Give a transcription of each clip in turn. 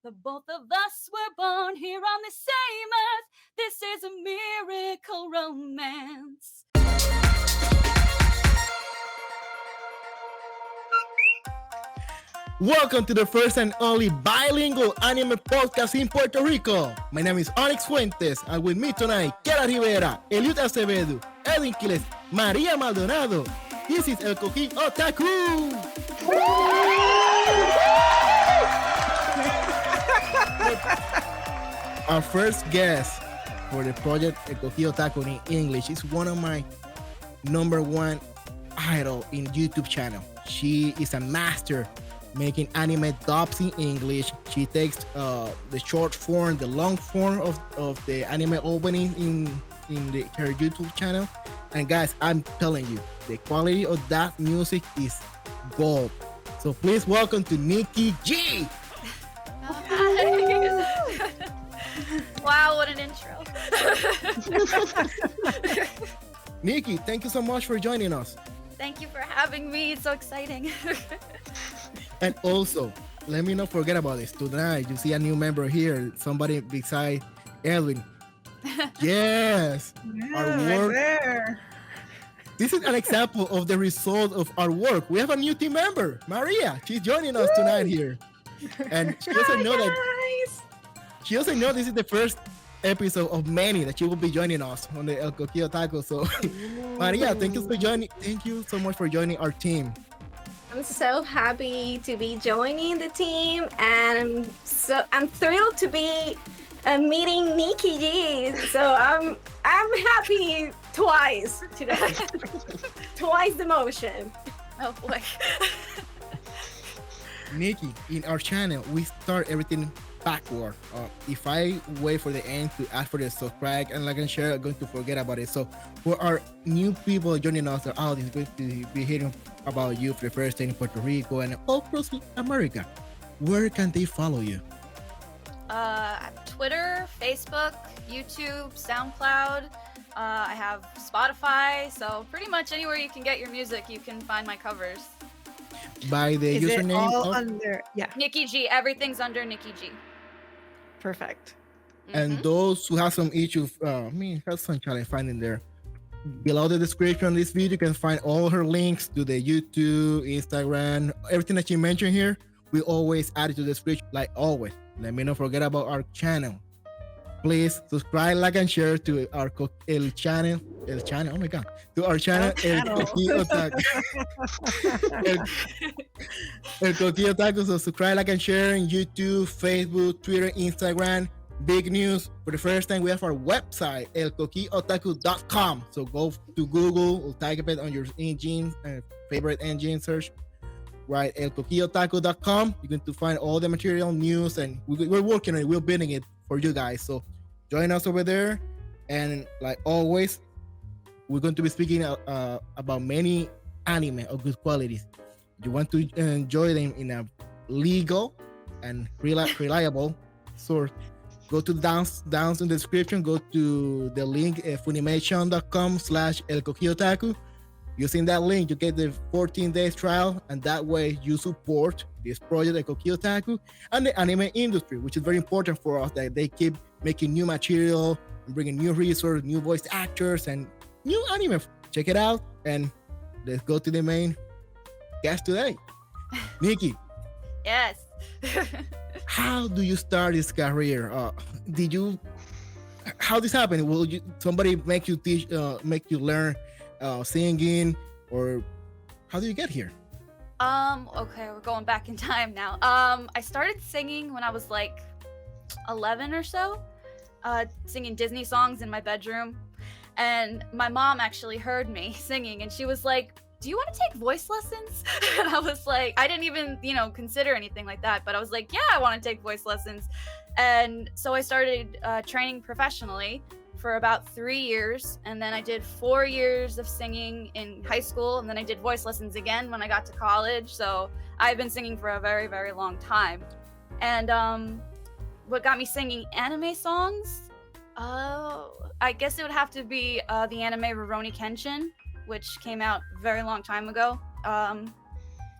But both of us were born here on the same earth. This is a miracle romance. Welcome to the first and only bilingual anime podcast in Puerto Rico. My name is Onyx Fuentes, and with me tonight, Kera Rivera, Eliud Acevedo, Edwin Quiles, Maria Maldonado. This is El Koki Otaku. Our first guest for the project El Koki Otaku in English is one of my number one idol in YouTube channel. She is a master making anime dubs in English. She takes the short form, the long form of the anime opening in her YouTube channel. And guys, I'm telling you, the quality of that music is gold. So please welcome to Nicky Gee. Wow, what an intro. Nicky, thank you so much for joining us. Thank you for having me. It's so exciting. And also, let me not forget about this. Tonight, you see a new member here, somebody beside Edwin. Yes, our work. There. This is an example of the result of our work. We have a new team member, Maria. She's joining us tonight here. And she doesn't know that she doesn't know this is the first episode of many that she will be joining us on the El Koki Otaku. So Maria, thank you for joining. Thank you so much for joining our team. I'm so happy to be joining the team, and I'm thrilled to be meeting Nicky Gee. So I'm happy twice today, twice the motion. Oh boy. Nicky, in our channel, we start everything backward. If I wait for the end to ask for the subscribe and like and share, I'm going to forget about it. So for our new people joining us, our audience going to be hearing about you for the first time in Puerto Rico and all across America. Where can they follow you? Twitter, Facebook, YouTube, SoundCloud. I have Spotify, so pretty much anywhere you can get your music, you can find my covers. By the Is it username all of, under? Yeah, Nicky Gee. Everything's under Nicky Gee. perfect. and those who have some issues, have some challenge finding there. Below the description of this video, you can find all her links to the YouTube, Instagram, everything that she mentioned here. We always add it to the description, like always. Let me not forget about our channel. Please subscribe, like, and share to our channel. Oh my God, to our channel, El Koki Otaku. El Koki Otaku. So subscribe, like, and share on YouTube, Facebook, Twitter, Instagram. Big news, for the first time we have our website, elkokiotaku.com. So go to Google or type it on your engine, favorite engine search, right? elkokiotaku.com. You're going to find all the material, news, and we're working on it. We're building it for you guys. So join us over there. And like always, we're going to be speaking about many anime of good qualities. You want to enjoy them in a legal and reliable source. Go to down in the description. Go to the link funimation.com/elkokiotaku. Using that link, you get the 14 days trial, and that way you support this project, El Koki Otaku, and the anime industry, which is very important for us, that they keep making new material and bringing new resources, new voice actors, and new anime. Check it out, and let's go to the main guest today, Nicky. Yes. How do you start this career? How this happened? Will somebody make you teach, make you learn singing, or how do you get here? Okay, we're going back in time now. I started singing when I was like 11 or so, singing Disney songs in my bedroom. And my mom actually heard me singing, and she was like, do you want to take voice lessons? And I was like, I didn't even, consider anything like that, but I was like, yeah, I want to take voice lessons. And so I started training professionally for about 3 years, and then I did 4 years of singing in high school, and then I did voice lessons again when I got to college. So I've been singing for a very, very long time. And what got me singing anime songs? I guess it would have to be the anime Rurouni Kenshin, which came out a very long time ago.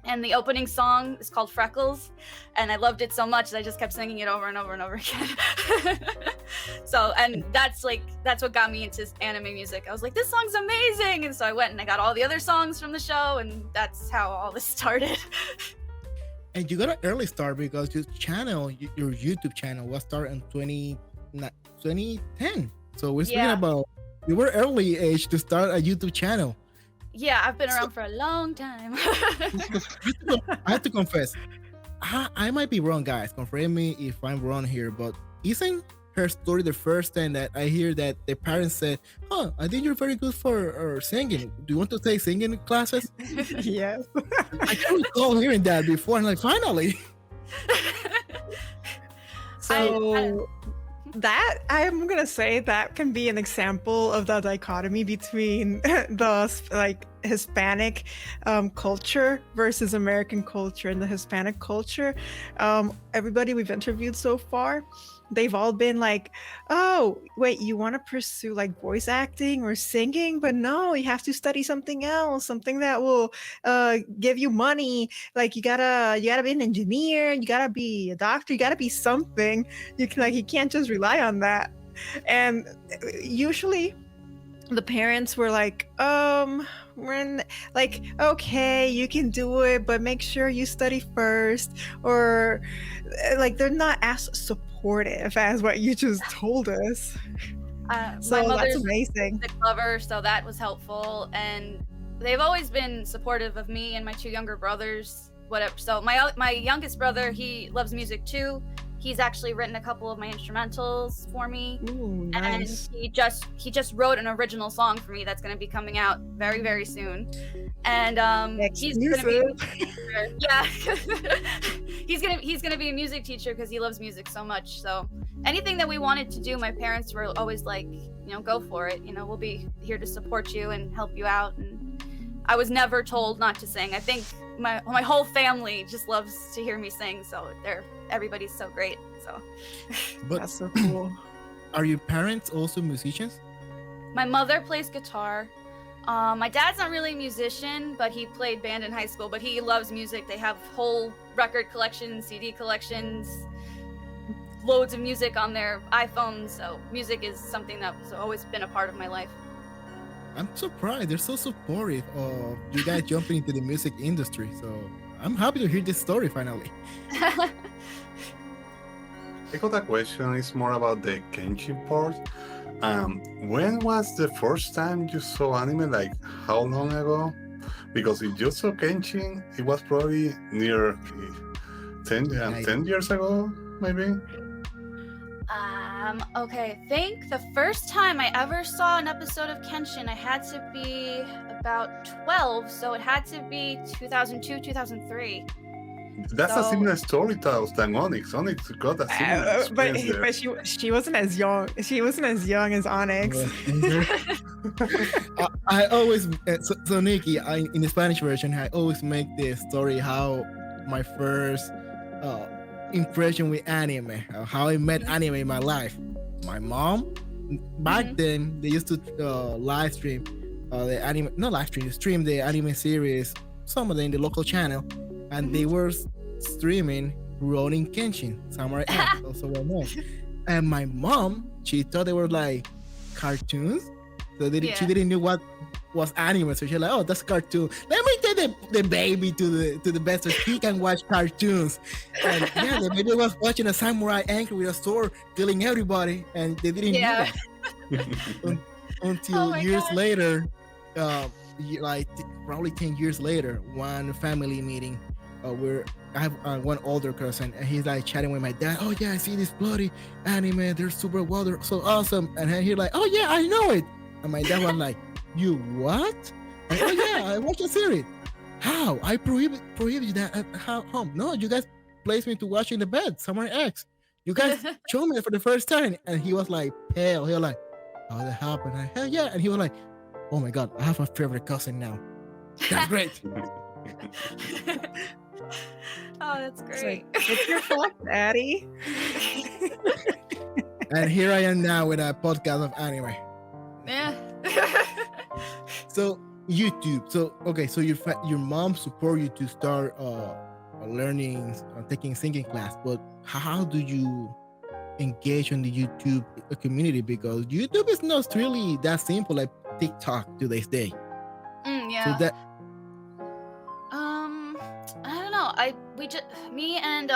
And the opening song is called Freckles, and I loved it so much that I just kept singing it over and over and over again. So, and that's what got me into anime music. I was like, this song's amazing, and so I went and I got all the other songs from the show, and that's how all this started. And you got an early start because your channel, your YouTube channel, was started in 2010. So we're speaking about you were early age to start a YouTube channel. Yeah, I've been around for a long time. I have to confess, I might be wrong, guys. Confirm me if I'm wrong here, but isn't her story the first time that I hear that the parents said, "Oh, I think you're very good for singing. Do you want to take singing classes?" Yes. I can't recall hearing that before. I'm like, finally. So that I'm gonna say that can be an example of the dichotomy between the like Hispanic culture versus American culture. In the Hispanic culture, everybody we've interviewed so far, they've all been like, oh wait, you want to pursue like voice acting or singing, but no, you have to study something else, something that will give you money. Like you gotta be an engineer, you gotta be a doctor, you gotta be something. You can't just rely on that. And usually the parents were like, okay, you can do it, but make sure you study first. Or like they're not as supportive as what you just told us. So My mother's that's amazing. music lover, so that was helpful, and they've always been supportive of me and my two younger brothers. Whatever. So my youngest brother, he loves music too. He's actually written a couple of my instrumentals for me. Ooh, nice. And he just wrote an original song for me that's going to be coming out very, very soon. And he's going to be yeah. he's going to be a music teacher because he loves music so much. So anything that we wanted to do, my parents were always like, go for it. We'll be here to support you and help you out. And I was never told not to sing. I think my whole family just loves to hear me sing, so everybody's so great. So But That's so cool. are your parents also musicians? my mother plays guitar. My dad's not really a musician, but he played band in high school, but he loves music. They have whole record collections, CD collections, loads of music on their iPhones, so music is something that's always been a part of my life. I'm surprised. They're so supportive of you guys jumping into the music industry. So I'm happy to hear this story finally. I got a question. It's more about the Kenshin part. When was the first time you saw anime? Like, how long ago? Because if you saw Kenshin, it was probably near 10 years ago, maybe. Okay, I think the first time I ever saw an episode of Kenshin, I had to be about 12, so it had to be 2002, 2003. That's a similar story than Onyx. Onyx got a similar experience there. but she wasn't as young. She wasn't as young as Onyx. I always so Nicky, in the Spanish version, I always make the story how my first impression with anime, how I met anime in my life. My mom, back then, they used to live stream the anime, not live stream, stream the anime series, some of them in the local channel, and they were streaming Ronin Kenshin, Samurai X, also well known. And my mom, she thought they were like cartoons, so she didn't know what was anime, so she's like, "Oh, that's a cartoon. Let me take the baby to the bed so he can watch cartoons." And yeah, the baby was watching a samurai anchor with a sword killing everybody, and they didn't know that. Until years later, probably 10 years later, one family meeting, where I have one older cousin, and he's like chatting with my dad. "Oh yeah, I see this bloody anime. They're super wild, they're so awesome." And he's like, "Oh yeah, I know it." And my dad was like, "You what?" Like, "Oh yeah, I watched a series." "How? I prohibit that at home." "No, you guys placed me to watch in the bed, Samurai X. You guys showed me it for the first time." And he was like pale. He was like, "How that happened?" Hell yeah. And he was like, "Oh my god, I have a favorite cousin now. That's great." Oh, that's great. It's your fault, Daddy. And here I am now with a podcast of anime. Yeah. So YouTube. So okay, so your mom support you to start learning, taking singing class, but how do you engage on the YouTube community? Because YouTube is not really that simple like TikTok to this day. So Yeah. that I don't know. Me and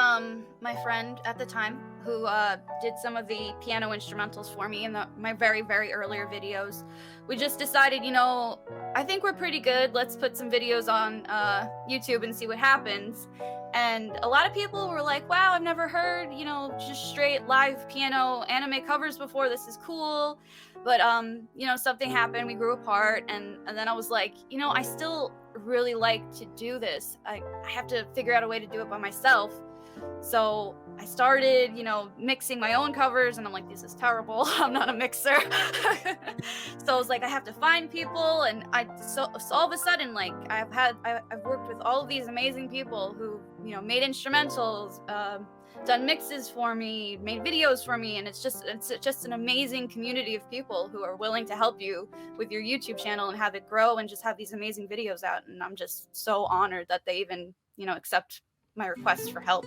my friend at the time who did some of the piano instrumentals for me in my very, very earlier videos, we just decided, I think we're pretty good. Let's put some videos on YouTube and see what happens. And a lot of people were like, wow, I've never heard, just straight live piano anime covers before. This is cool. But something happened, we grew apart, and then I was like, I still really like to do this. I have to figure out a way to do it by myself. So I started, mixing my own covers, and I'm like, this is terrible. I'm not a mixer. So I was like, I have to find people, and so all of a sudden, like, I've worked with all of these amazing people who, made instrumentals, done mixes for me, made videos for me, and it's just an amazing community of people who are willing to help you with your YouTube channel and have it grow and just have these amazing videos out. And I'm just so honored that they even, accept my requests for help.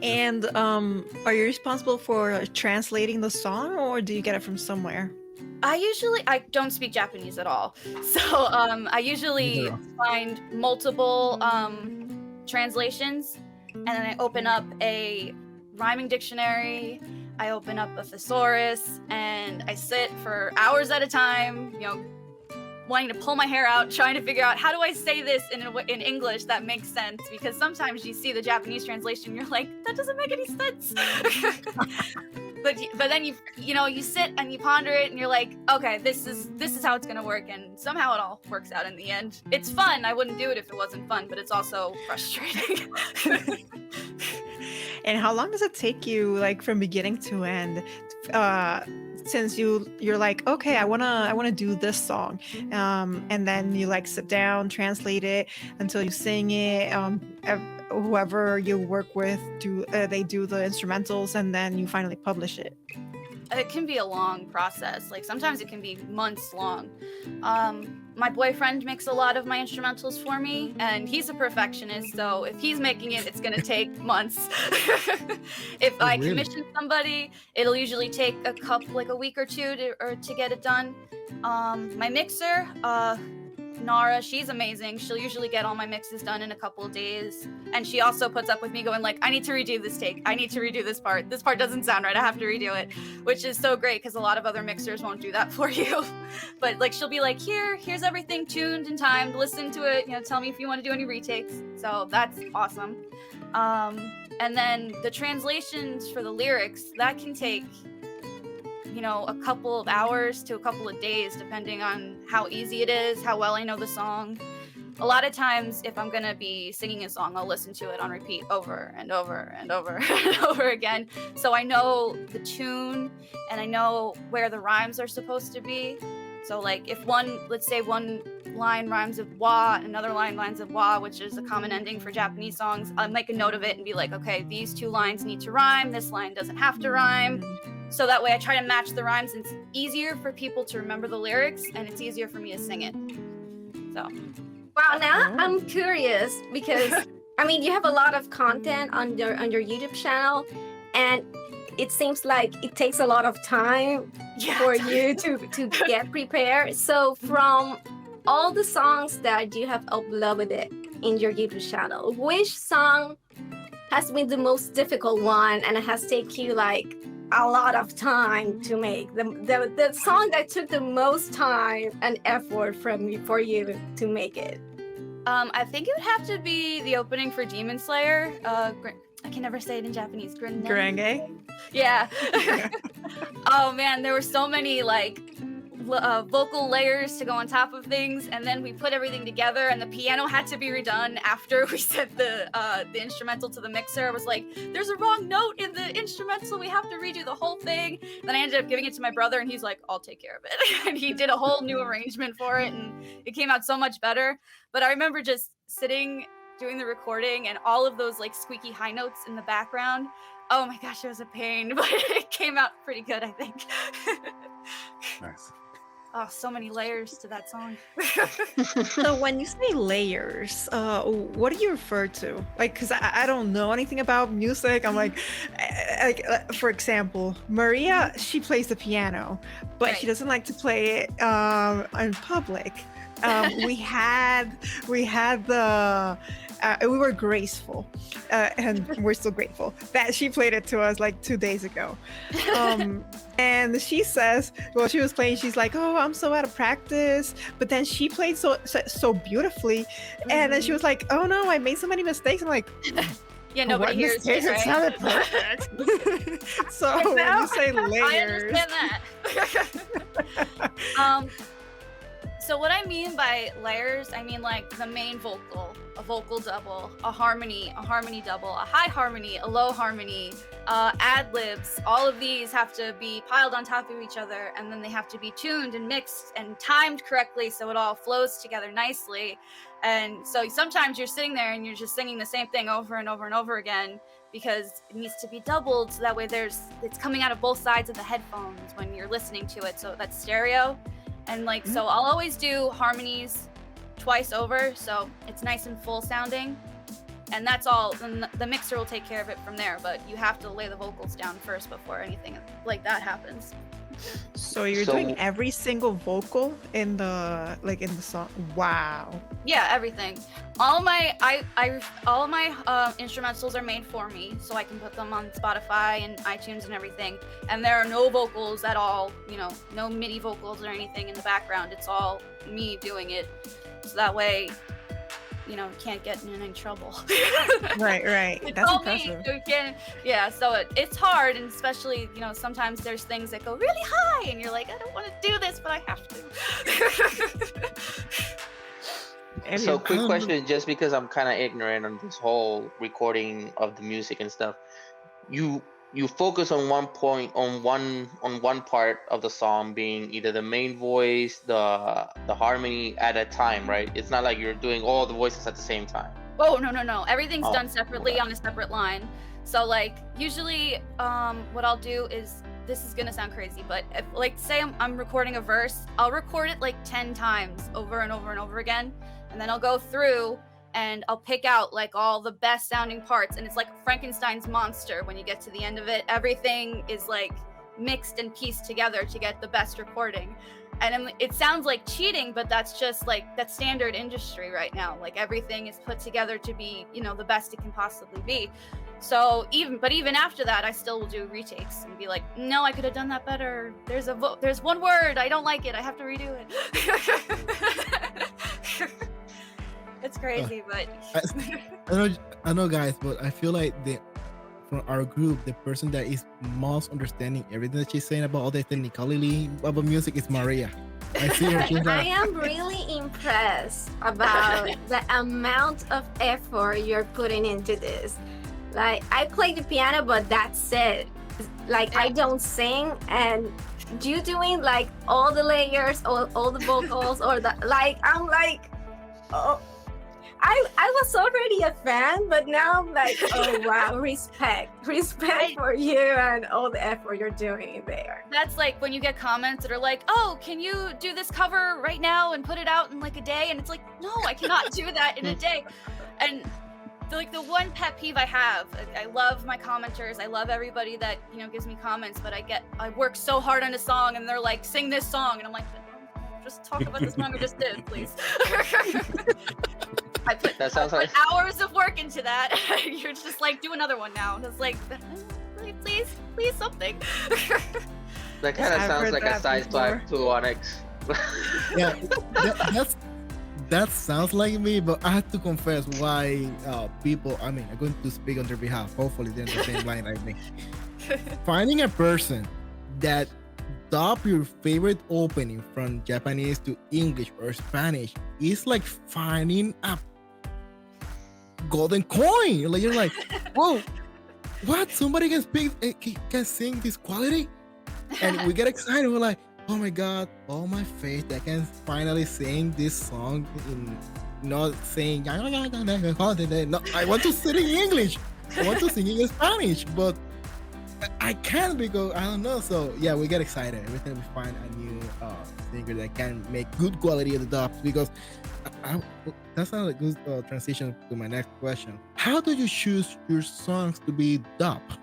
And are you responsible for translating the song, or do you get it from somewhere? I don't speak Japanese at all, so I usually find multiple translations, and then I open up a rhyming dictionary, I open up a thesaurus, and I sit for hours at a time, wanting to pull my hair out, trying to figure out how do I say this in English that makes sense, because sometimes you see the Japanese translation, you're like, that doesn't make any sense. But then you sit and you ponder it, and you're like, okay, this is how it's gonna work, and somehow it all works out in the end. It's fun. I wouldn't do it if it wasn't fun, but it's also frustrating. And how long does it take you, like, from beginning to end? Since you're like, okay, I wanna do this song, and then you like sit down, translate it until you sing it. Whoever you work with they do the instrumentals, and then you finally publish it. It can be a long process. Like, sometimes it can be months long. My boyfriend makes a lot of my instrumentals for me, and he's a perfectionist, so if he's making it, it's gonna take months. If I commission somebody, it'll usually take a week or two to get it done. My mixer, Nara, she's amazing. She'll usually get all my mixes done in a couple of days. And she also puts up with me going like, I need to redo this take. I need to redo this part. This part doesn't sound right. I have to redo it, which is so great because a lot of other mixers won't do that for you. But like, she'll be like, here's everything tuned and timed. Listen to it. Tell me if you want to do any retakes. So that's awesome. And then the translations for the lyrics, that can take a couple of hours to a couple of days, depending on how easy it is, how well I know the song. A lot of times, if I'm gonna be singing a song, I'll listen to it on repeat over and over and over and over again. So I know the tune and I know where the rhymes are supposed to be. So like if let's say one line rhymes with wa, another line rhymes with wa, which is a common ending for Japanese songs, I'll make a note of it and be like, okay, these two lines need to rhyme, this line doesn't have to rhyme. So that way I try to match the rhymes, and it's easier for people to remember the lyrics, and it's easier for me to sing it. So. Wow, now I'm curious because, you have a lot of content on your YouTube channel, and it seems like it takes a lot of time for you to get prepared. So from all the songs that you have uploaded in your YouTube channel, which song has been the most difficult one, and it has taken you like a lot of time to make? The song that took the most time and effort for you to make it? I think it would have to be the opening for Demon Slayer. I can never say it in Japanese. Gurenge? Yeah. Oh man, there were so many like vocal layers to go on top of things, and then we put everything together, and the piano had to be redone after we sent the instrumental to the mixer. I was like, there's a wrong note in the instrumental, we have to redo the whole thing. And then I ended up giving it to my brother, and he's like, I'll take care of it. And he did a whole new arrangement for it, and it came out so much better. But I remember just sitting doing the recording and all of those like squeaky high notes in the background. Oh my gosh, it was a pain, but it came out pretty good, I think. Nice. Oh, so many layers to that song. So when you say layers, what do you refer to? Like, because I don't know anything about music. I'm like, for example, Maria, she plays the piano, but she Right. doesn't like to play it in public. We had the we were graceful, and we're still grateful that she played it to us like 2 days ago. And she says, well, she was playing, she's like, oh, I'm so out of practice. But then she played so beautifully, and then she was like, oh no, I made so many mistakes. I'm like, Yeah, nobody what hears mistakes? it, It right? sounded perfect. So when you say I layers, understand that. So what I mean by layers, I mean like the main vocal, a vocal double, a harmony double, a high harmony, a low harmony, ad libs. All of these have to be piled on top of each other, and then they have to be tuned and mixed and timed correctly so it all flows together nicely. And so sometimes you're sitting there and you're just singing the same thing over and over and over again because it needs to be doubled so that way it's coming out of both sides of the headphones when you're listening to it, so that's stereo. And like, so I'll always do harmonies twice over, so it's nice and full sounding. And that's all, and the mixer will take care of it from there, but you have to lay the vocals down first before anything like that happens. so you're doing every single vocal in the song. Wow. Yeah, everything. All my instrumentals are made for me, so I can put them on Spotify and iTunes and everything. And there are no vocals at all, no MIDI vocals or anything in the background. It's all me doing it, so that way, can't get in any trouble. Right. It's That's all impressive. me, so you can't. Yeah, so it's hard, and especially sometimes there's things that go really high, and you're like, I don't want to do this, but I have to. So quick question, just because I'm kind of ignorant on this whole recording of the music and stuff, you focus on one point, on one part of the song being either the main voice, the harmony at a time, right? It's not like you're doing all the voices at the same time. Oh, no. Everything's done separately okay. on a separate line. So like usually what I'll do is, this is gonna sound crazy, but if, like, say I'm recording a verse, I'll record it like 10 times over and over and over again, and then I'll go through and I'll pick out like all the best sounding parts, and it's like Frankenstein's monster. When you get to the end of it, everything is like mixed and pieced together to get the best recording. And it sounds like cheating, but that's just like that's standard industry right now. Like everything is put together to be, the best it can possibly be. So even after that, I still will do retakes and be like, no, I could have done that better. There's one word I don't like it. I have to redo it. It's crazy, but I know, guys, but I feel like from our group, the person that is most understanding everything that she's saying about all the technicality about music is Maria. I see her. She's I like, am really impressed about the amount of effort you're putting into this. Like, I play the piano, but that's it. Like, I don't sing, and you doing like all the layers, all the vocals, or I'm like, oh. I was already a fan, but now I'm like, oh wow, respect for you and all the effort you're doing there. that's like when you get comments that are like, oh, can you do this cover right now and put it out in like a day? And it's like, no, I cannot do that in a day. And the one pet peeve I have, I love my commenters, I love everybody that gives me comments, but I work so hard on a song and they're like, sing this song, and I'm like, just talk about the song I just did, please. I put hours of work into that. You're just like, do another one now. And it's like, please something. That kind of sounds like a side swipe to Onyx. yeah, that sounds like me, but I have to confess why people, I'm going to speak on their behalf. Hopefully they're in the same line I think. Finding a person that dub your favorite opening from Japanese to English or Spanish is like finding a golden coin. Like, you're like, whoa, what? Somebody can sing this quality? And we get excited. We're like, oh my god, oh my faith, I can finally sing this song in not saying no, I want to sing in English. I want to sing in Spanish, but I can't because I don't know. So yeah, we get excited every time we find a new singer that can make good quality of the dubs. Because that's not a good transition to my next question. How do you choose your songs to be dubbed?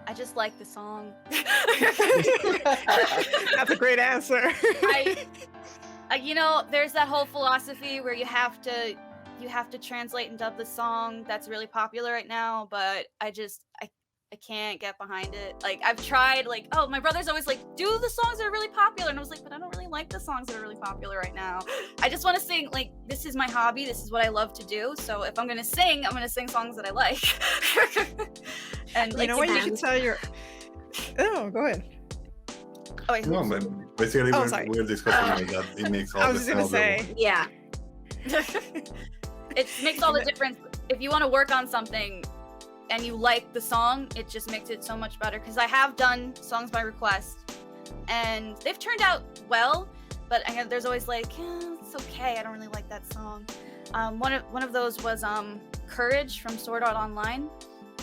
I just like the song. That's a great answer. You know, there's that whole philosophy where you have to translate and dub the song that's really popular right now, but I can't get behind it. Like, I've tried, like, oh, my brother's always like, do the songs that are really popular, and I was like, but I don't really like the songs that are really popular right now. I just want to sing, like, this is my hobby, this is what I love to do, so if I'm gonna sing, I'm gonna sing songs that I like. And You like, know what? You can tell your. Oh, go ahead. Oh, wait, No, but basically sorry. we're discussing like that. It makes all I the was just gonna sound. say. Yeah. it makes all the difference. If you want to work on something and you like the song, it just makes it so much better. Because I have done songs by request and they've turned out well, but there's always like, it's okay, I don't really like that song. One of those was Courage from Sword Art Online.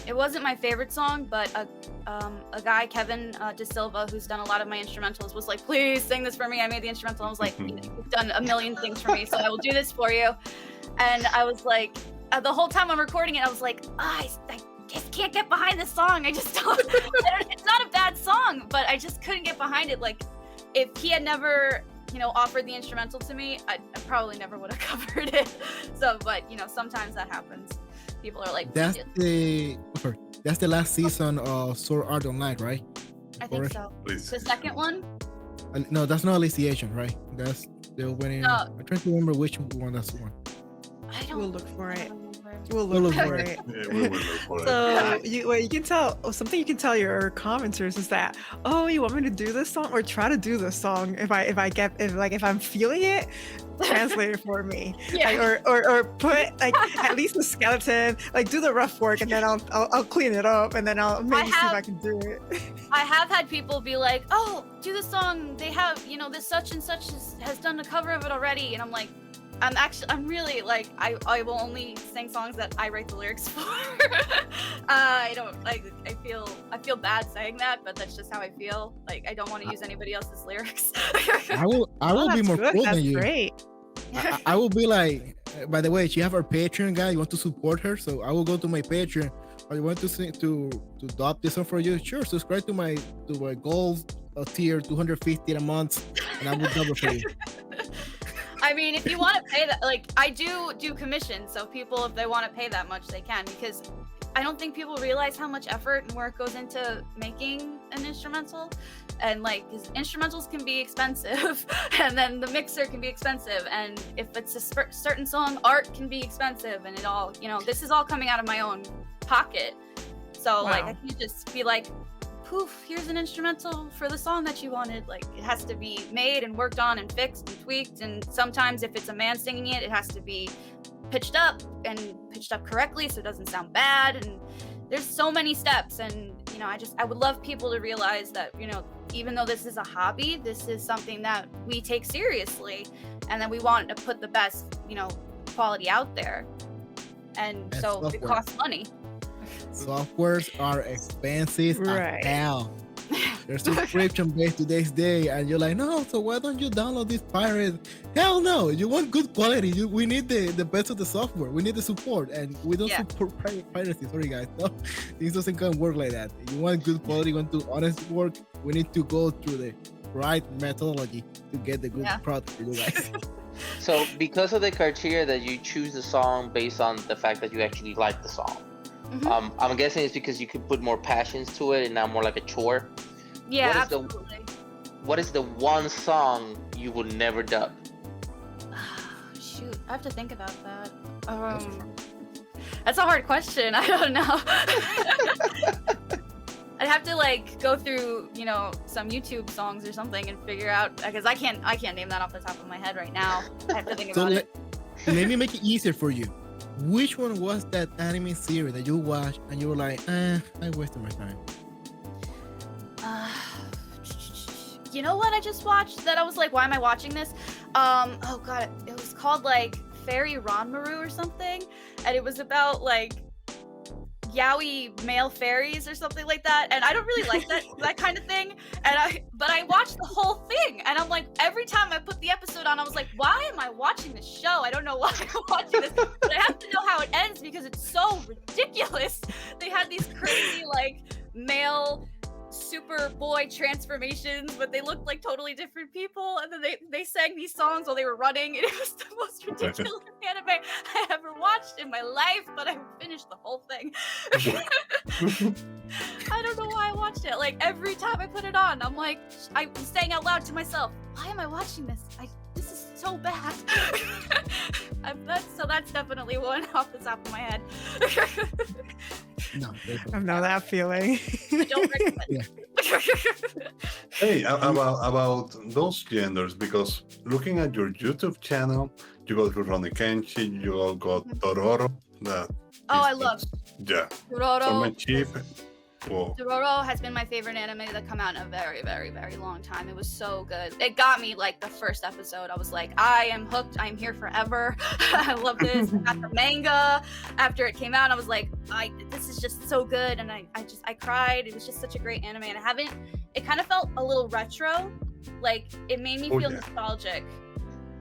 It wasn't my favorite song, but a guy, Kevin De Silva, who's done a lot of my instrumentals, was like, please sing this for me. I made the instrumental. I was like, you've done a million things for me, so I will do this for you. And I was like, the whole time I'm recording it, I was like, I just can't get behind this song. I just don't. It's not a bad song, but I just couldn't get behind it. Like, if he had never, offered the instrumental to me, I probably never would have covered it. So, but sometimes that happens. People are like, that's the last season of Sword Art Online, right? I think so. Please. The second one? No, that's not Alicization, right? That's the opening. No. I'm trying to remember which one that's the one. I don't. We'll look for I it. don't remember. We'll We'll look look for for it. Yeah, we will look for it. So you can tell something you can tell your commenters is that, oh, you want me to do this song or try to do this song if I'm feeling it, translate it for me. Yeah. Like, or put like at least the skeleton, like do the rough work and then I'll clean it up and then I'll maybe see if I can do it. I have had people be like, oh, do the song. They have, this such and such has done a cover of it already. And I'm like, I'm really like, I will only sing songs that I write the lyrics for. I don't like, I feel bad saying that, but that's just how I feel. Like, I don't want to use anybody else's lyrics. I will be That's more good. cool That's than you. great. I will be like, by the way, she have her Patreon guy. You want to support her? So I will go to my Patreon. Or you want to sing to dub this song for you? Sure, subscribe to my gold tier, 250 a month, and I will double for you. I mean, if you want to pay that, like, I do commissions, so people, if they want to pay that much, they can, because I don't think people realize how much effort and work goes into making an instrumental. And like, 'cause instrumentals can be expensive, and then the mixer can be expensive, and if it's a certain song, art can be expensive, and it all, this is all coming out of my own pocket. So like, I can't just be like, poof, here's an instrumental for the song that you wanted. Like, it has to be made and worked on and fixed and tweaked, and sometimes if it's a man singing it, it has to be pitched up correctly so it doesn't sound bad, and there's so many steps. And I would love people to realize that even though this is a hobby, this is something that we take seriously, and that we want to put the best quality out there, and so software. it costs money. Softwares are expensive Right. as hell. They're subscription based today's day, and you're like, no, so why don't you download this pirate? Hell no, you want good quality. We need the best of the software. We need the support, and we don't support piracy. Sorry guys, no, things doesn't come work like that. You want good quality, you want to honest work, we need to go through the right methodology to get the good product for you guys. So because of the criteria that you choose the song based on the fact that you actually like the song, I'm guessing it's because you could put more passions to it and not more like a chore. Yeah, absolutely. What is the one song you would never dub? Shoot, I have to think about that. That's a hard question. I don't know. I'd have to like go through, some YouTube songs or something and figure out, because I can't name that off the top of my head right now. I have to think about it. Let me make it easier for you. Which one was that anime series that you watched and you were like, I wasted my time? You know what I just watched that I was like, why am I watching this? Oh god, it was called like Fairy Ranmaru or something, and it was about like yaoi male fairies or something like that, and I don't really like that kind of thing. But I watched the whole thing, and I'm like, every time I put the episode on, I was like, why am I watching this show? I don't know why I'm watching this, but I have to know how it ends because it's so ridiculous. They had these crazy like male Superboy transformations, but they looked like totally different people, and then they sang these songs while they were running, and it was the most ridiculous anime I ever watched in my life, but I finished the whole thing. I don't know why I watched it. Like every time I put it on, I'm saying out loud to myself, why am I watching this? This is so bad. That's definitely one off the top of my head. No, I know that feeling. I don't recommend it. Hey, about those genders, because looking at your YouTube channel, you got Rurouni Kenshin, you got Dororo. That I love yeah. Dororo. For my cheap. Whoa. Dororo has been my favorite anime that come out in a very, very, very long time. It was so good. It got me like the first episode. I was like, I am hooked. I'm here forever. I love this. I got the manga after it came out. I was like, this is just so good. And I cried. It was just such a great anime. And it kind of felt a little retro. Like it made me feel nostalgic.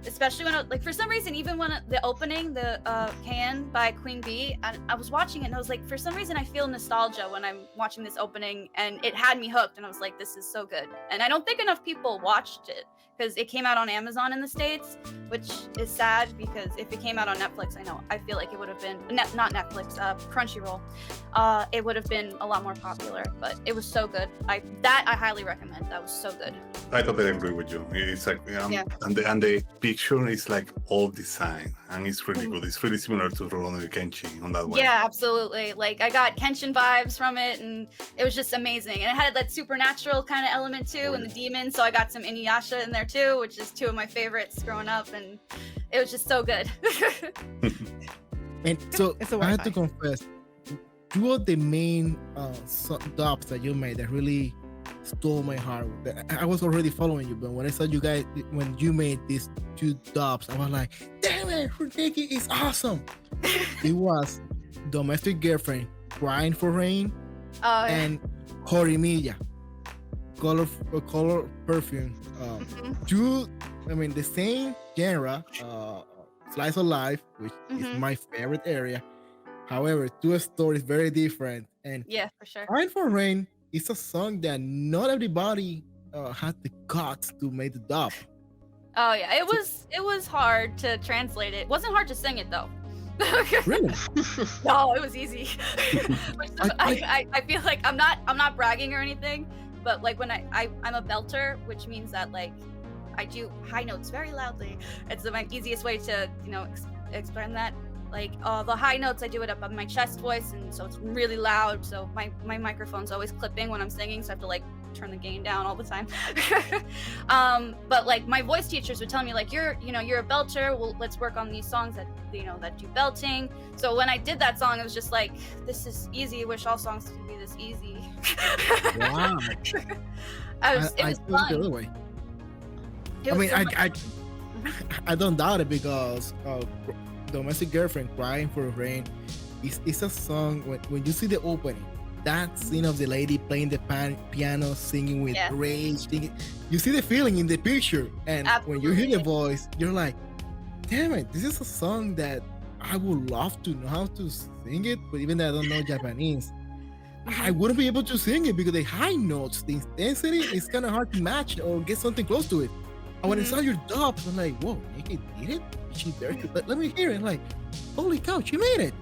Especially when, for some reason, even when the opening, the Can by Queen Bee, I was watching it and I was like, for some reason, I feel nostalgia when I'm watching this opening, and it had me hooked, and I was like, this is so good. And I don't think enough people watched it because it came out on Amazon in the States, which is sad because if it came out on Netflix, I feel like it would have been, not Netflix, Crunchyroll, it would have been a lot more popular, but it was so good. I highly recommend. That was so good. I totally agree with you. It's like, and the picture is like old design, and it's really good. It's really similar to Rurouni Kenshin on that way. Yeah, absolutely. Like I got Kenshin vibes from it, and it was just amazing. And it had that supernatural kind of element too, and the demons. So I got some Inuyasha in there too, which is two of my favorites growing up, and it was just so good. And so I have to confess, two of the main dubs that you made that really stole my heart. I was already following you, but when I saw you guys, when you made these two dubs, I was like, damn it, Nicky is awesome. It was Domestic Girlfriend, Crying for Rain, and Horimiya, Color Perfume. Two, the same genre, slice of life, which is my favorite area. However, two stories very different. And yeah, for sure. Crying for Rain is a song that not everybody had the guts to make the dub. Oh yeah, it was hard to translate it. It wasn't hard to sing it though. Really? No, it was easy. I feel like I'm not bragging or anything, but like when I'm a belter, which means that like I do high notes very loudly. It's my easiest way to explain that. Like the high notes, I do it up on my chest voice, and so it's really loud. So my microphone's always clipping when I'm singing, so I have to like turn the gain down all the time. But like my voice teachers would tell me like you're a belter. Well, let's work on these songs that that do belting. So when I did that song, it was just like, this is easy. I wish all songs could be this easy. Wow. It was fun. The other way. It was so much I don't doubt it because Domestic Girlfriend, Crying for Rain, it's a song when you see the opening, that scene of the lady playing the piano, singing with rage, you see the feeling in the picture, and when you hear the voice, you're like, damn it, this is a song that I would love to know how to sing it, but even though I don't know Japanese, I wouldn't be able to sing it because the high notes, the intensity is kind of hard to match or get something close to it. And when I saw your dubs, I'm like, whoa, Nicky did it? She there to let me hear it. I'm like, holy cow, she made it.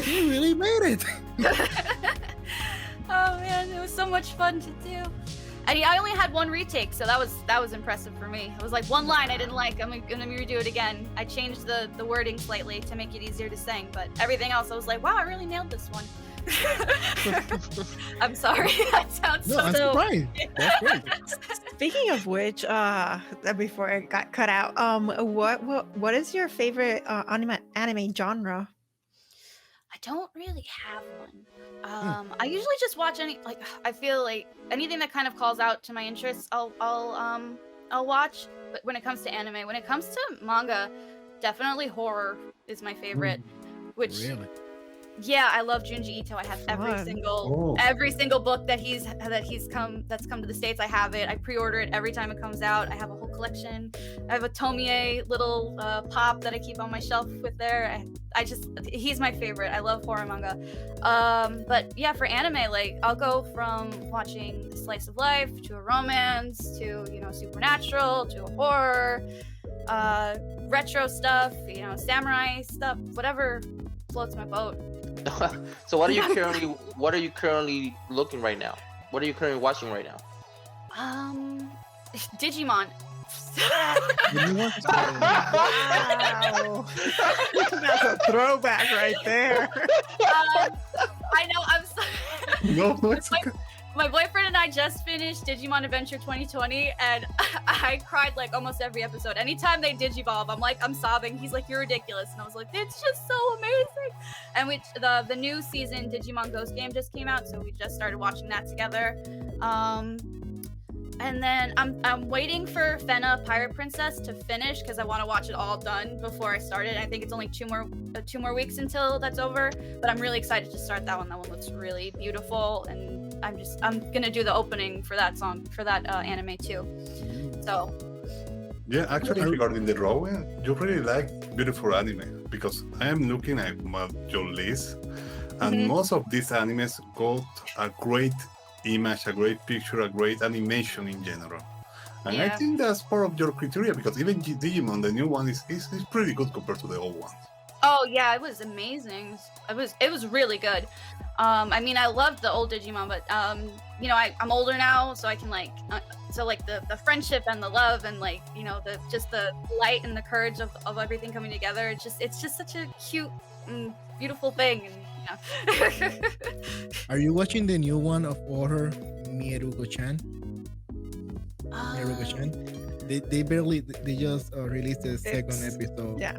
She really made it. Oh man, it was so much fun to do. And I only had one retake, so that was impressive for me. It was like one line I didn't like. I'm gonna redo it again. I changed the wording slightly to make it easier to sing, but everything else I was like, wow, I really nailed this one. I'm sorry. That sounds I'm surprised. That's great. Speaking of which, before I got cut out, what is your favorite anime genre? I don't really have one. I usually just watch I feel like anything that kind of calls out to my interests, I'll watch. But when it comes to anime, when it comes to manga, definitely horror is my favorite. Which really? Yeah, I love Junji Ito. I have Fun. every single book that's come to the States. I have it. I pre-order it every time it comes out. I have a whole collection. I have a Tomie little pop that I keep on my shelf with there. He's my favorite. I love horror manga. But yeah, for anime, like I'll go from watching a slice of life to a romance to supernatural to a horror, retro stuff, samurai stuff, whatever floats my boat. So what are you currently looking right now? What are you currently watching right now? Digimon. Wow. That's a throwback right there. I know. I'm sorry. No, it's okay. My boyfriend and I just finished Digimon Adventure 2020, and I cried like almost every episode. Anytime they digivolve, I'm sobbing. He's like, "You're ridiculous," and I was like, "It's just so amazing." And the new season Digimon Ghost Game just came out, so we just started watching that together. And then I'm waiting for Fena Pirate Princess to finish because I want to watch it all done before I start it. I think it's only two more weeks until that's over, but I'm really excited to start that one. That one looks really beautiful, and I'm gonna do the opening for that anime too. So Yeah, actually, regarding the drawing, you really like beautiful anime because I am looking at your list, and most of these animes got a great image, a great picture, a great animation in general. And I Yeah. think that's part of your criteria because even Digimon, the new one, is pretty good compared to the old one. oh yeah, it was amazing. It was really good. I mean, I loved the old Digimon, but I'm older now, so I can the friendship and the love and the light and the courage of everything coming together. It's just such a cute and beautiful thing. And, Are you watching the new one of horror, Mieruko-chan? Mieruko-chan? They just released the second episode. Yeah.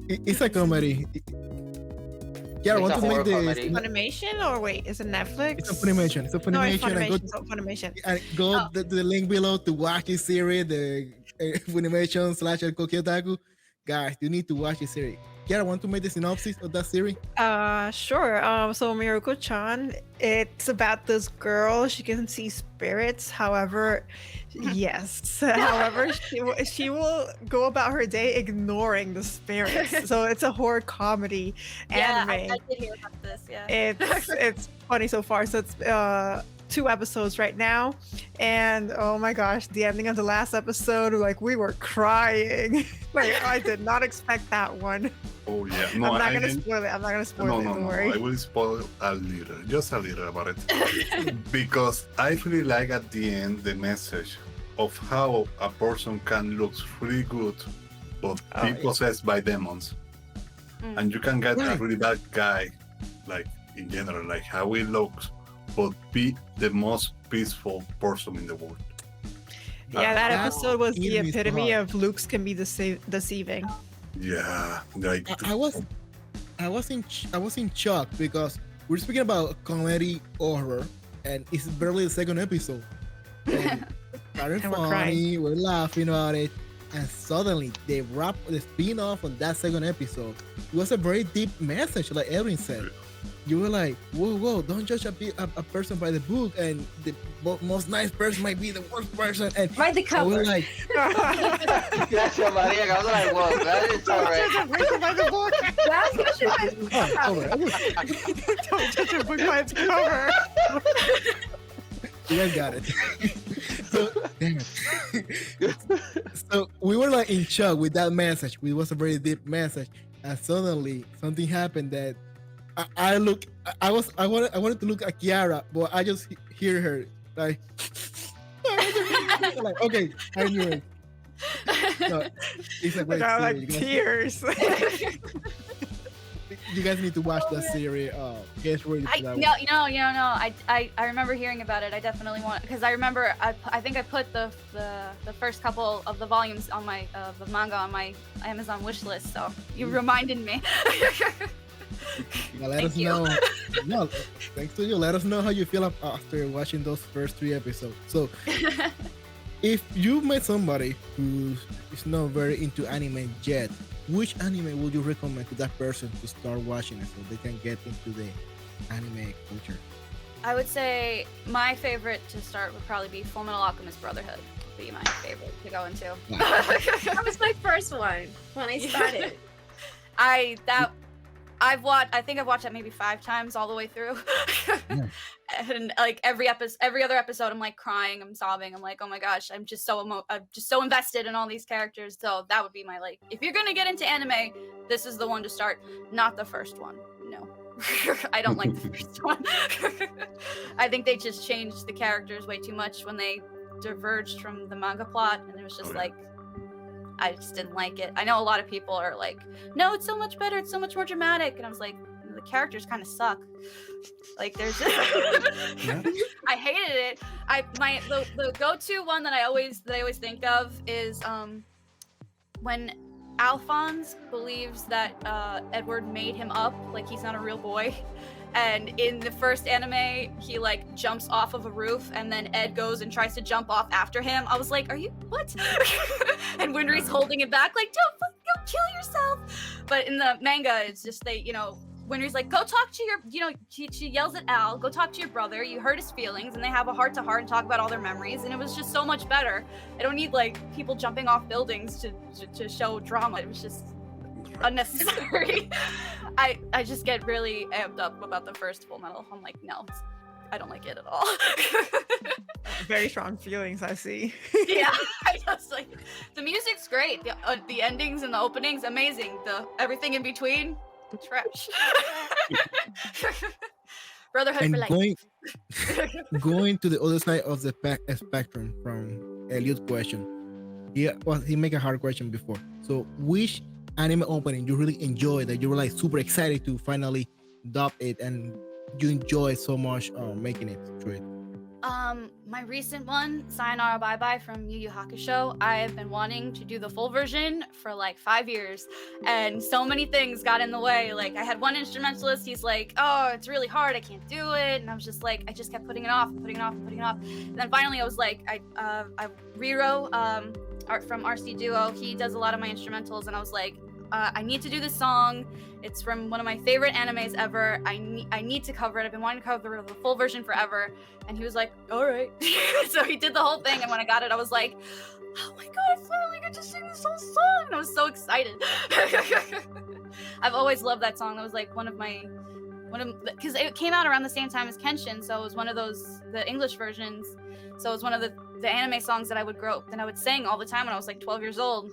It's a comedy. Yeah, I It's want a to make horror the comedy. Funimation or wait, is it Netflix? it's a Funimation. It's a No, it's Funimation. Funimation. And go to the link below to watch this series, the Funimation / Koki Otaku. Guys, you need to watch this series. Yeah, I want to make the synopsis of that series. Sure. So Miruko-chan, it's about this girl. She can see spirits. However, yes. However, she will go about her day ignoring the spirits. So it's a horror comedy yeah, anime. I did hear about this. Yeah. It's funny so far. So it's 2 episodes right now, and oh my gosh, the ending of the last episode, like we were crying. Like I did not expect that one. Oh yeah, no, I'm not gonna spoil it. I'm not gonna spoil it. Don't worry. I will spoil a little, just a little about it, because I really like at the end the message of how a person can look really good, but be possessed by demons, and you can get a really bad guy, like in general, like how he looks, but be the most peaceful person in the world. Yeah, that episode was the Enemies epitome heart. of looks can be deceiving. Yeah, like I was in shock because we're speaking about comedy horror, and it's barely the second episode. And started And we're funny, we're laughing about it, and suddenly they wrap the spin-off on that second episode. It was a very deep message, like Erin said. You were like, whoa, don't judge a person by the book, and the most nice person might be the worst person. And By the I was cover. like, Gracias, Maria. I was like, well, that is alright. By the book. That's what you Don't judge a book by its cover. you guys got it. So, damn it. So we were like in shock with that message. It was a very deep message, and suddenly something happened that I wanted to look at Kiara, but I just hear her like, like okay, I knew it. So, it's a great Got series. like tears. You guys need to watch that series. Get ready for that one. I remember hearing about it. I definitely want, because I remember I think I put the first couple of the volumes on my the manga on my Amazon wish list. So you reminded me. Yeah, let us know. No, thanks to you. Let us know how you feel after watching those first 3 episodes. So, if you met somebody who is not very into anime yet, which anime would you recommend to that person to start watching it so they can get into the anime culture? I would say my favorite to start would probably be Fullmetal Alchemist Brotherhood. Would be my favorite to go into. That was my first one when I started. I think I've watched that maybe 5 times all the way through. Yeah. And like every other episode, I'm like crying, I'm sobbing, I'm like, oh my gosh, I'm just so invested in all these characters. So that would be my like, if you're gonna get into anime, this is the one to start, not the first one. No. I don't like the first one. I think they just changed the characters way too much when they diverged from the manga plot, and it was just like, I just didn't like it. I know a lot of people are like, no, it's so much better, it's so much more dramatic, and I was like, the characters kind of suck. Like there's Yeah. I hated it. The go-to one that I always think of is when Alphonse believes that Edward made him up, like he's not a real boy. And in the first anime, he like jumps off of a roof, and then Ed goes and tries to jump off after him. I was like, "Are you what?" And Winry's holding it back, like, "Don't kill yourself." But in the manga, it's just Winry's like, "Go talk to your," she yells at Al, "Go talk to your brother. You hurt his feelings," and they have a heart to heart and talk about all their memories. And it was just so much better. I don't need like people jumping off buildings to show drama. It was just unnecessary. I just get really amped up about the first Full Metal. I'm like, no, I don't like it at all. Very strong feelings, I see. Yeah, I just like the music's great. The endings and the openings, amazing. The everything in between, trash. Brotherhood And for life. going to the other side of the spectrum from Elliot's question. He make a hard question before. So which anime opening you really enjoy that you were like super excited to finally dub it and you enjoy so much making it through it? My recent one, Sayonara Bye Bye from Yu Yu Hakusho, I have been wanting to do the full version for like 5 years, and so many things got in the way. Like I had one instrumentalist, he's like, "Oh, it's really hard, I can't do it," and I was just like, I just kept putting it off and putting it off and putting it off. And then finally I was like, Riro, art from RC Duo, he does a lot of my instrumentals, and I was like, I need to do this song. It's from one of my favorite animes ever. I need to cover it. I've been wanting to cover the full version forever. And he was like, all right. So he did the whole thing. And when I got it, I was like, oh my God, I finally get to sing this whole song. And I was so excited. I've always loved that song. That was like because it came out around the same time as Kenshin. So it was one of the English versions. So it was one of the anime songs that I would sing all the time when I was like 12 years old.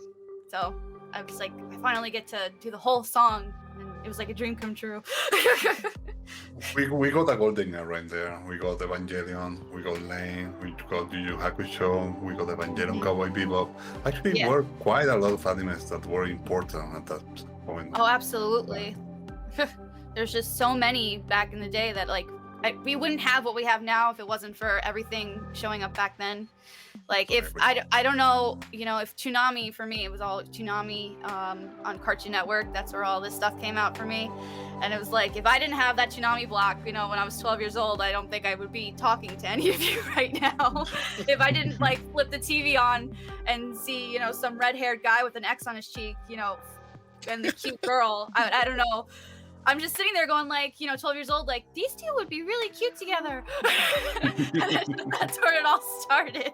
So I was like, I finally get to do the whole song, and it was like a dream come true. We got a golden era in there. We got Evangelion, we got Lane, we got Yu Yu Hakusho, we got Evangelion, Cowboy Bebop. Actually, Yeah. were quite a lot of animes that were important at that point. Oh, absolutely. There's just so many back in the day that like we wouldn't have what we have now if it wasn't for everything showing up back then. Like if I don't know, if Toonami, for me, it was all Toonami on Cartoon Network. That's where all this stuff came out for me. And it was like, if I didn't have that Toonami block, when I was 12 years old, I don't think I would be talking to any of you right now. If I didn't like flip the TV on and see, some red-haired guy with an X on his cheek, and the cute girl, I don't know. I'm just sitting there going like, 12 years old, like, these two would be really cute together. And that's where it all started.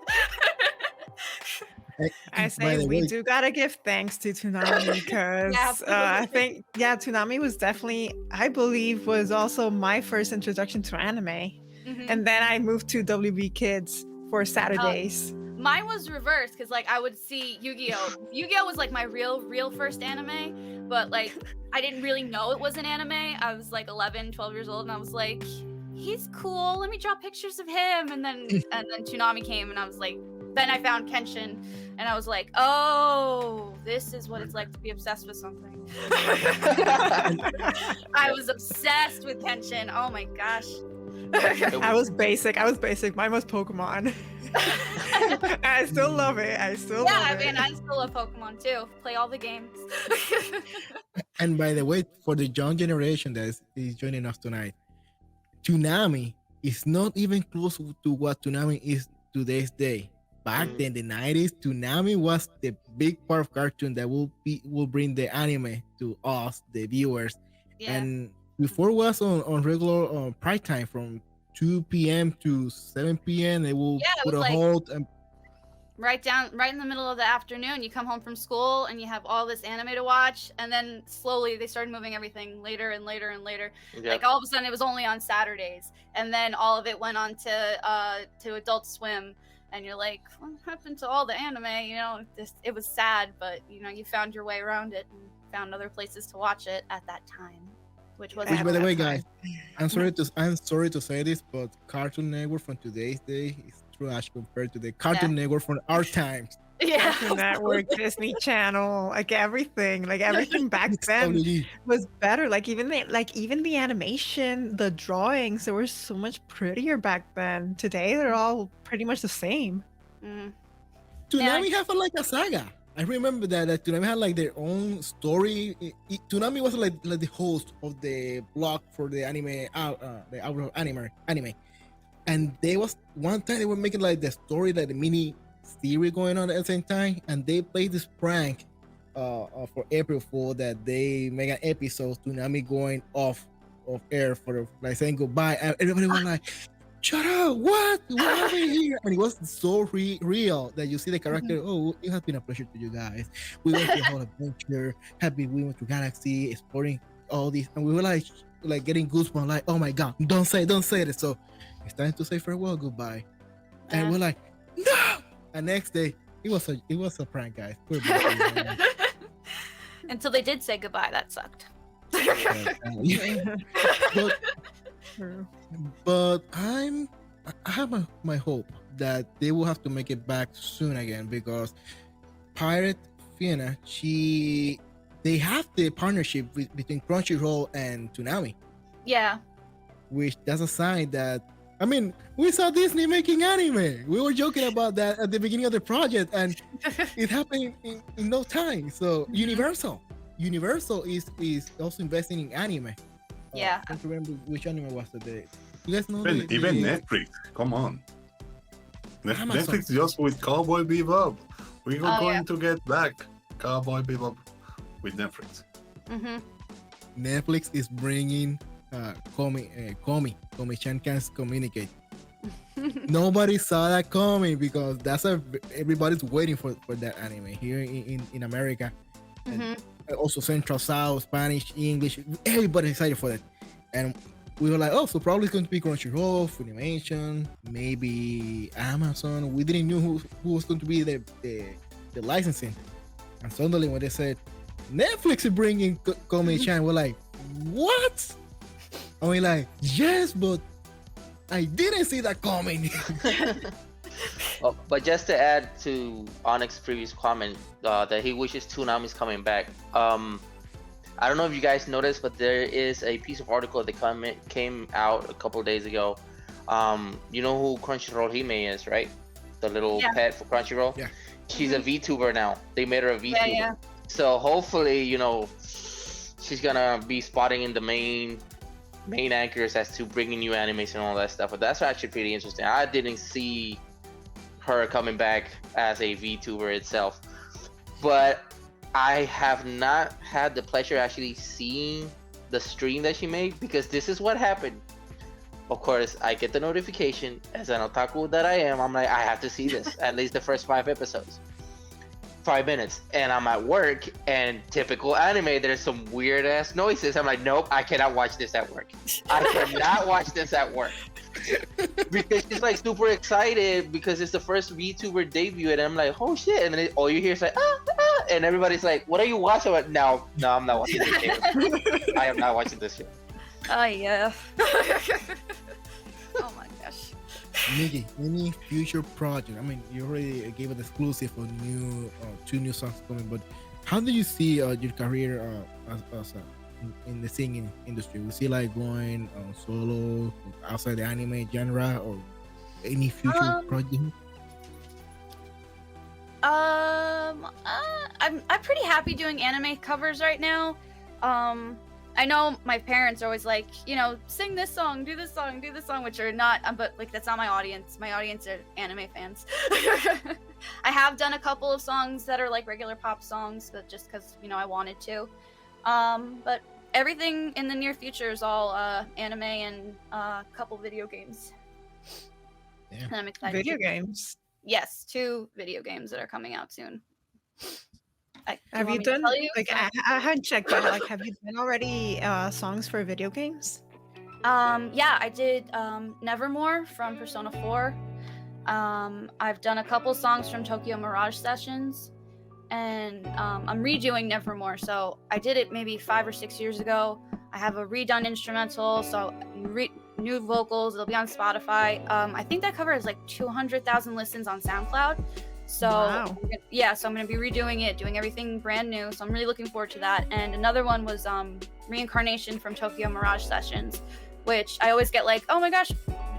I say we do gotta give thanks to Toonami because I think, Toonami was definitely, I believe, was also my first introduction to anime. Mhm. And then I moved to WB Kids for Saturdays. Mine was reversed because like I would see Yu-Gi-Oh! Yu-Gi-Oh! Was like my real first anime, but like I didn't really know it was an anime. I was like 11, 12 years old, and I was like, he's cool. Let me draw pictures of him. And then Toonami came, and I was like, then I found Kenshin, and I was like, oh, this is what it's like to be obsessed with something. I was obsessed with Kenshin. Oh my gosh. I was basic. Mine was Pokemon. I still love it. I still love it. Yeah, I still love Pokemon too. Play all the games. And by the way, for the young generation that is joining us tonight, Toonami is not even close to what Toonami is today's day. back then, the 90s, Toonami was the big part of cartoon that will bring the anime to us, the viewers. Yeah. And before it was on regular prime time from 2 p.m. to 7 p.m. They will Yeah, it put was a like- hold and right in the middle of the afternoon, you come home from school and you have all this anime to watch, and then slowly they started moving everything later and later and later. Yeah. Like all of a sudden it was only on Saturdays, and then all of it went on to Adult Swim, and you're like, what happened to all the anime? You know, it was sad, but you know, you found your way around it and found other places to watch it at that time, which was which, by the way, That's guys, I'm sorry to say this, but Cartoon Network from today's day is trash compared to the Cartoon Network from our times. yeah. Cartoon Network, Disney Channel, like everything back It's then totally- was better. Like even the animation, the drawings, they were so much prettier back then. Today they're all pretty much the same. Mm. Toonami have like a saga. I remember that Toonami had like their own story. Toonami was like the host of the blog for the anime, the outdoor anime, and they was one time they were making like the story, like the mini series going on at the same time, and they played this prank for April Fool that they make an episode Toonami going off of air for like saying goodbye, and everybody was like, shut up, what happened here? And it was so real that you see the character. Oh, it has been a pleasure to you guys. We went through a whole adventure. Happy we went to Galaxy, exploring all this, and we were like getting goosebumps, like, oh my god, don't say it. So it's time to say farewell, goodbye. And we're like, no. And next day, it was a prank, guys. We're back. Until they did say goodbye, that sucked. But I have my hope that they will have to make it back soon again, because Pirate Fiona, they have the partnership between Crunchyroll and Toonami, Yeah. which that's a sign that, I mean, we saw Disney making anime. We were joking about that at the beginning of the project, and it happened in no time. So Universal is also investing in anime. Yeah. I don't remember which anime was today. You guys know Even Netflix, come on. Amazon. Netflix just with Cowboy Bebop. We are Oh, going yeah. to get back Cowboy Bebop with Netflix. Mm-hmm. Netflix is bringing Komi-chan Can't Communicate. Nobody saw that coming, because everybody's waiting for that anime here in America. And also Central South, Spanish, English, everybody's excited for that. And we were like, oh, so probably it's going to be Crunchyroll, Funimation, maybe Amazon. We didn't know who was going to be the licensing. And suddenly when they said Netflix is bringing Komi-chan, we're like, what? And we're like, yes, but I didn't see that coming. Oh, but just to add to Onyx's previous comment, that he wishes Toonami's coming back. I don't know if you guys noticed, but there is a piece of article that came out a couple of days ago. You know who Crunchyroll Hime is, right? The little pet for Crunchyroll. Yeah. She's a VTuber now. They made her a VTuber. Yeah. So hopefully, you know, she's gonna be spotting in the main anchors as to bringing new animation and all that stuff. But that's actually pretty interesting. I didn't see her coming back as a VTuber itself, but I have not had the pleasure actually seeing the stream that she made, because this is what happened. Of course, I get the notification as an otaku that I am. I'm like, I have to see this, at least the first 5 episodes. 5 minutes, and I'm at work, and typical anime, there's some weird ass noises. I'm like, nope, I cannot watch this at work. I cannot watch this at work. Because she's like super excited because it's the first VTuber debut, and I'm like, oh shit, and then all you hear is like, and everybody's like, what are you watching? I'm like, no, I'm not watching this shit. I am not watching this shit. Oh yeah. Oh my gosh. Nicky, any future project? I mean, you already gave an exclusive for two new songs coming, but how do you see your career as in the singing industry? We see like going solo outside the anime genre, or any future project? I'm pretty happy doing anime covers right now. I know my parents are always like, you know, sing this song, do this song, do this song, which are not, but like that's not my audience. My audience are anime fans. I have done a couple of songs that are like regular pop songs, but just because, you know, I wanted to. But everything in the near future is all anime and a couple video games. Yeah. And I'm excited. Video games. Yes, 2 video games that are coming out soon. Have you done like I hadn't checked, but like have you done already songs for video games? Yeah, I did Nevermore from Persona 4. I've done a couple songs from Tokyo Mirage Sessions, and I'm redoing Nevermore. So I did it maybe 5 or 6 years ago. I have a redone instrumental, so new vocals. It'll be on Spotify. I think that cover has like 200,000 listens on SoundCloud. So Wow. yeah, so I'm gonna be redoing it, doing everything brand new. So I'm really looking forward to that. And another one was Reincarnation from Tokyo Mirage Sessions, which I always get like, oh my gosh,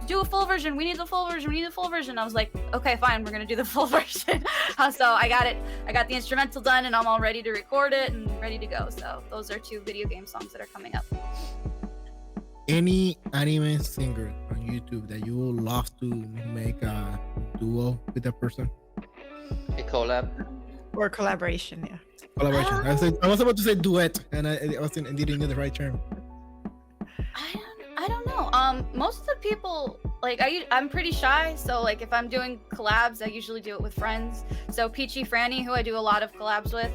do a full version. We need the full version. We need the full version. I was like, okay, fine, we're gonna do the full version. So I got it. I got the instrumental done, and I'm all ready to record it and ready to go. So those are 2 video game songs that are coming up. Any anime singer on YouTube that you would love to make a duo with that person? A collab. Or collaboration, yeah. Collaboration. I was about to say duet, and I didn't get the right term. I don't know. Most of the people, like I'm pretty shy, so like if I'm doing collabs, I usually do it with friends. So Peachy Franny, who I do a lot of collabs with,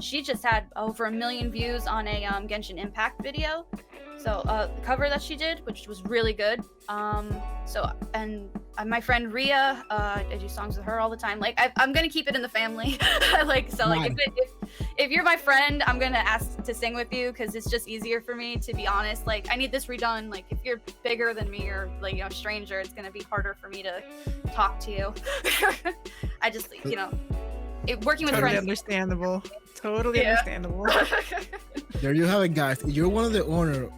she just had over 1 million views on a Genshin Impact video. So the cover that she did, which was really good. And my friend Ria, I do songs with her all the time. Like I'm gonna keep it in the family. Like so, like if you're my friend, I'm gonna ask to sing with you because it's just easier for me, to be honest. Like I need this redone. Like if you're bigger than me or like, you know, stranger, it's gonna be harder for me to talk to you. I just, you know, working with Totally friends. understandable. Totally understandable. There you have it, guys. If you're one of the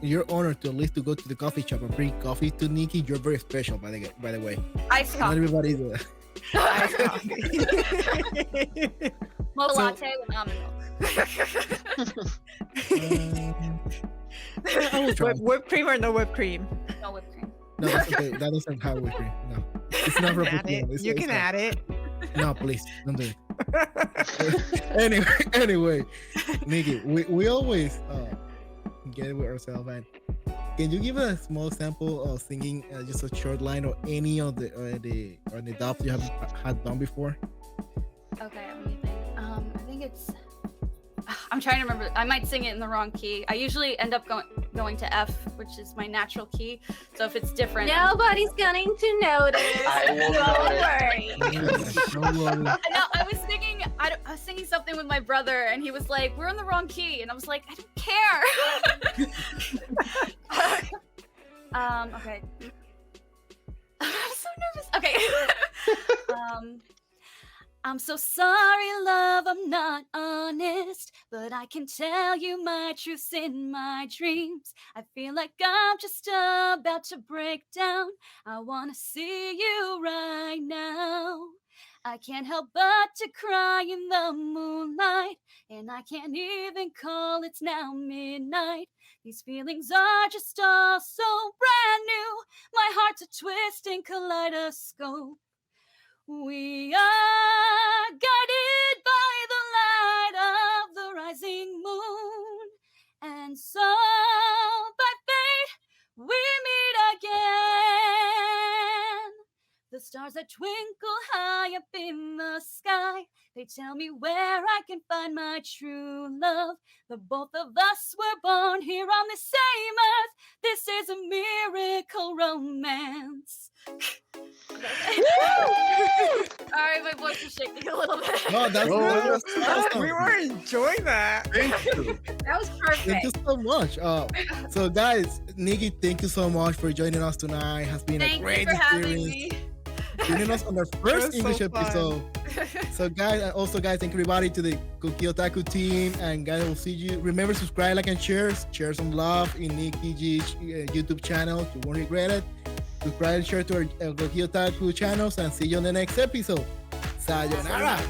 you're honored to at least to go to the coffee shop and bring coffee to Nicky. You're very special, by the way. Iced Not coffee. everybody do that. Iced coffee. Mocha So- latte with almond milk. I will try. Whipped cream or no whipped cream? No whipped cream. No, that's okay. That doesn't have whipped cream. No, it's not for Add it. Pokemon. You can add it. No, please don't do it. Anyway, Nicky, we always get it with ourselves. And can you give a small sample of singing just a short line or any of the dubs you have had done before? Okay, let me think. I think it's. I'm trying to remember. I might sing it in the wrong key. I usually end up going to F, which is my natural key. So if it's different, Nobody's going to notice. I will Don't worry. No worry. No, I was singing. I was singing something with my brother, and he was like, "We're in the wrong key," and I was like, "I don't care." Okay. I'm so nervous. Okay. I'm so sorry, love, I'm not honest, but I can tell you my truths in my dreams. I feel like I'm just about to break down. I wanna see you right now. I can't help but to cry in the moonlight, and I can't even call it's now midnight. These feelings are just all so brand new. My heart's a twisting kaleidoscope. We are guided by the light of the rising moon, and so by fate we meet again. The stars that twinkle high up in the sky, they tell me where I can find my true love. The both of us were born here on the same earth. This is a miracle romance. Alright, my voice is shaking a little bit. No, that's awesome. We were enjoying that. Thank you. That was Thank you perfect. so much. So guys, Nicky, thank you so much for joining us tonight. It has been a Thank you great for having experience. me. Joining us on our was first so English fun. episode. So guys, and also guys, thank everybody to the Koki Otaku team. And guys, we'll see you. Remember, subscribe, like, and share some love in Nicky Gee YouTube channel. You won't regret it. Subscribe and share to our Koki Otaku channels, and see you on the next episode. Sayonara.